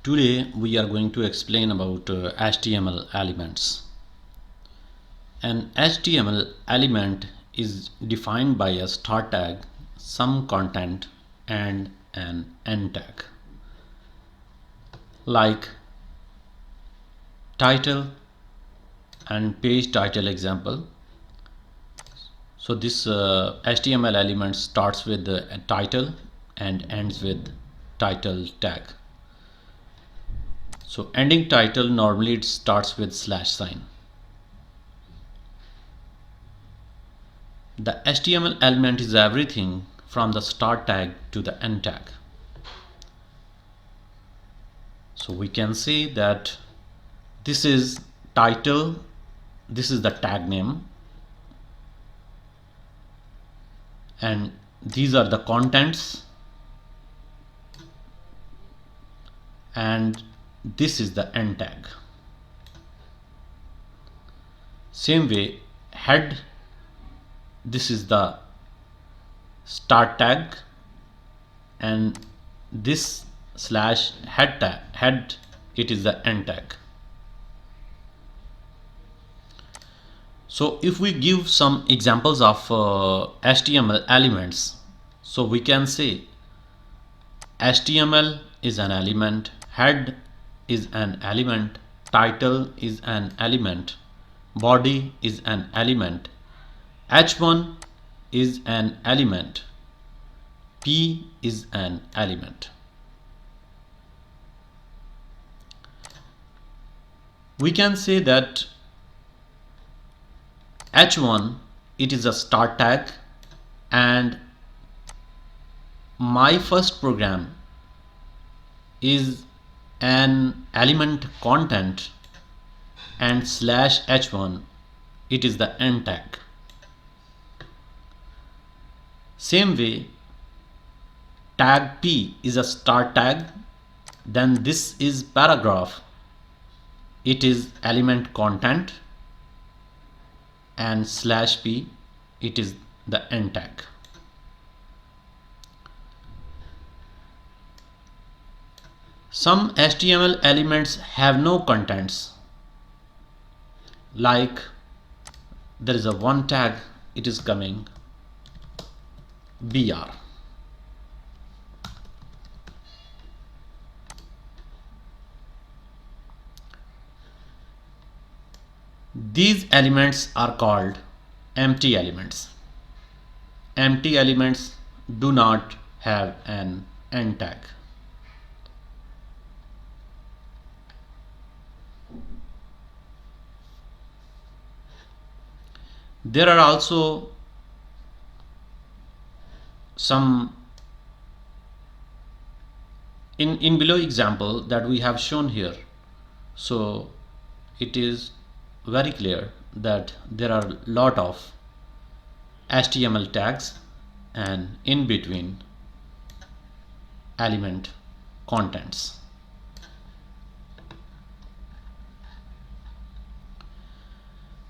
Today we are going to explain about HTML elements. An HTML element is defined by a start tag, some content, and an end tag. Like title and page title example. So this HTML element starts with the title and ends with title tag. So ending title normally it starts with slash sign. The HTML element is everything from the start tag to the end tag. So we can say that this is title, this is the tag name, and these are the contents, and this is the end tag. Same way, head, this is the start tag, and this slash head tag, head, it is the end tag. So if we give some examples of HTML elements, so we can say HTML is an element, head is an element, title is an element, body is an element, h1 is an element, p is an element. We can say that h1 it is a start tag, and my first program is an element content, and slash h1 it is the end tag. Same way, tag p is a start tag, then this is paragraph, it is element content, and slash p it is the end tag. Some HTML elements have no contents, like there is a one tag, it is coming br. These elements are called empty elements. Empty elements do not have an end tag. There are also some in below example that we have shown here. So it is very clear that there are a lot of HTML tags and in between element contents.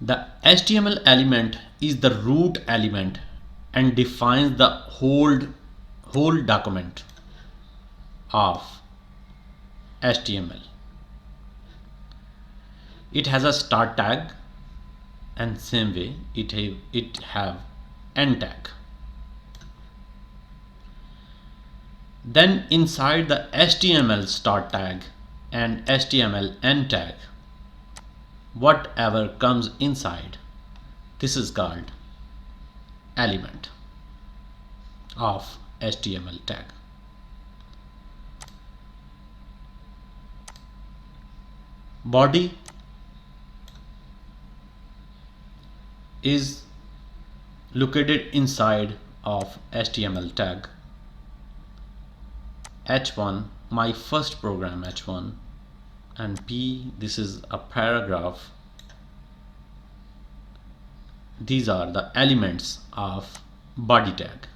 The HTML element is the root element and defines the whole document of HTML. It has a start tag, and same way it have end tag. Then inside the HTML start tag and HTML end tag, whatever comes inside, this is called element of HTML tag. Body is located inside of HTML tag. h1 my first program h1, and p this is a paragraph. These are the elements of body tag.